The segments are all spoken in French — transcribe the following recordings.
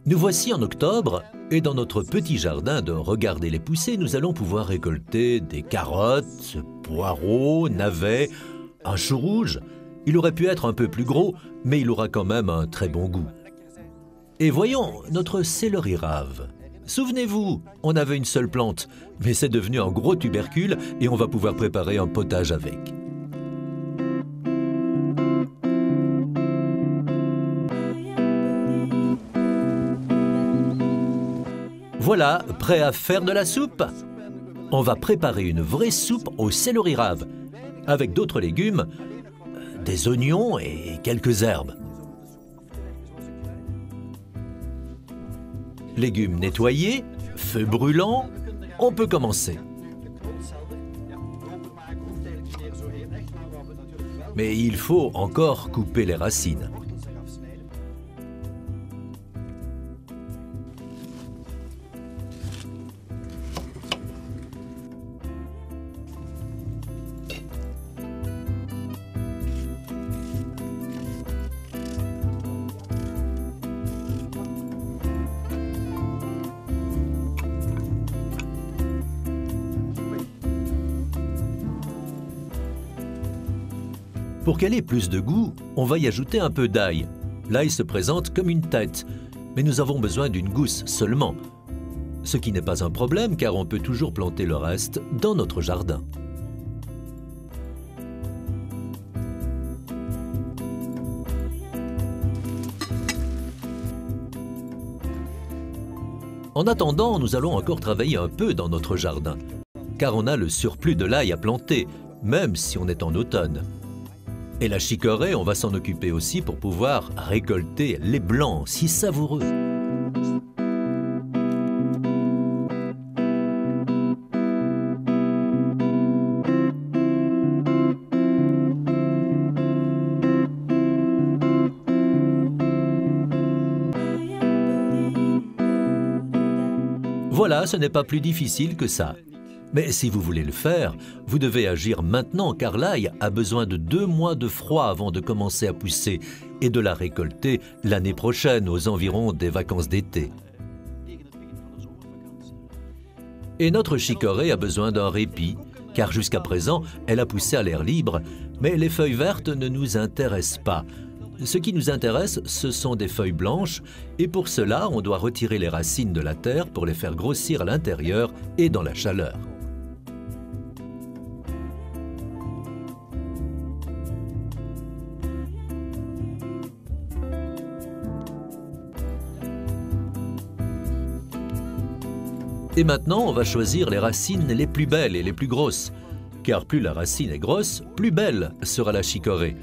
Nous voici en octobre et dans notre petit jardin de regarder les pousser, nous allons pouvoir récolter des carottes, poireaux, navets, un chou rouge. Il aurait pu être un peu plus gros, mais il aura quand même un très bon goût. Et voyons notre céleri rave. Souvenez-vous, on avait une seule plante, mais c'est devenu un gros tubercule et on va pouvoir préparer un potage avec. Voilà, prêt à faire de la soupe? On va préparer une vraie soupe au céleri rave, avec d'autres légumes, des oignons et quelques herbes. Légumes nettoyés, feu brûlant, on peut commencer. Mais il faut encore couper les racines. Pour qu'elle ait plus de goût, on va y ajouter un peu d'ail. L'ail se présente comme une tête, mais nous avons besoin d'une gousse seulement. Ce qui n'est pas un problème car on peut toujours planter le reste dans notre jardin. En attendant, nous allons encore travailler un peu dans notre jardin, car on a le surplus de l'ail à planter, même si on est en automne. Et la chicorée, on va s'en occuper aussi pour pouvoir récolter les blancs si savoureux. Voilà, ce n'est pas plus difficile que ça. Mais si vous voulez le faire, vous devez agir maintenant car l'ail a besoin de 2 mois de froid avant de commencer à pousser et de la récolter l'année prochaine aux environs des vacances d'été. Et notre chicorée a besoin d'un répit car jusqu'à présent, elle a poussé à l'air libre, mais les feuilles vertes ne nous intéressent pas. Ce qui nous intéresse, ce sont des feuilles blanches et pour cela, on doit retirer les racines de la terre pour les faire grossir à l'intérieur et dans la chaleur. Et maintenant, on va choisir les racines les plus belles et les plus grosses, car plus la racine est grosse, plus belle sera la chicorée.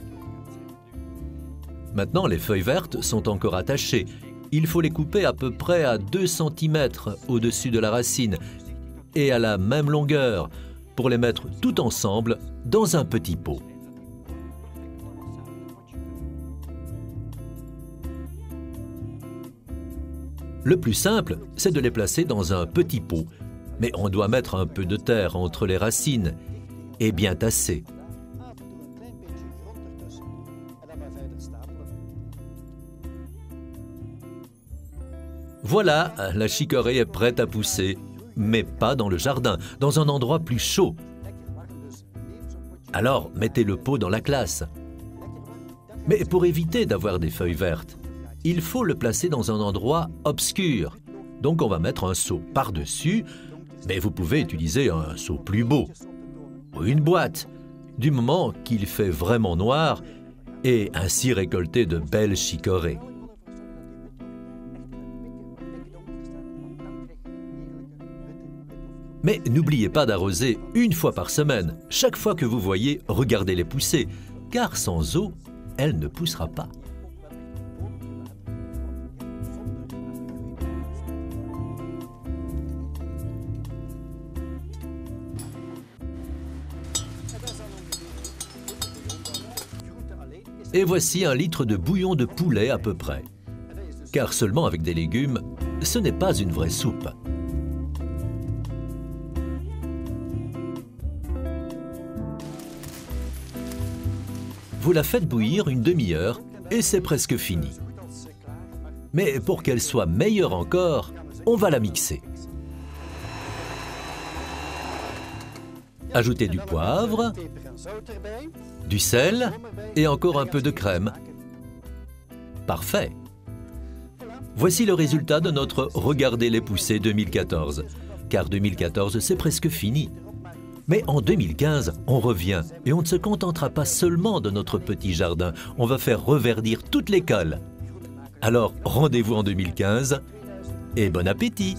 Maintenant, les feuilles vertes sont encore attachées. Il faut les couper à peu près à 2 cm au-dessus de la racine et à la même longueur pour les mettre tout ensemble dans un petit pot. Le plus simple, c'est de les placer dans un petit pot, mais on doit mettre un peu de terre entre les racines et bien tasser. Voilà, la chicorée est prête à pousser, mais pas dans le jardin, dans un endroit plus chaud. Alors, mettez le pot dans la classe. Mais pour éviter d'avoir des feuilles vertes, il faut le placer dans un endroit obscur. Donc on va mettre un seau par-dessus, mais vous pouvez utiliser un seau plus beau ou une boîte, du moment qu'il fait vraiment noir et ainsi récolter de belles chicorées. Mais n'oubliez pas d'arroser 1 fois par semaine, chaque fois que vous voyez, regardez-les pousser, car sans eau, elle ne poussera pas. Et voici 1 litre de bouillon de poulet à peu près. Car seulement avec des légumes, ce n'est pas une vraie soupe. Vous la faites bouillir 1 demi-heure et c'est presque fini. Mais pour qu'elle soit meilleure encore, on va la mixer. Ajoutez du poivre, du sel et encore un peu de crème. Parfait! Voici le résultat de notre Regardez les pousser 2014. Car 2014, c'est presque fini. Mais en 2015, on revient et on ne se contentera pas seulement de notre petit jardin. On va faire reverdir toute l'école. Alors, rendez-vous en 2015 et bon appétit!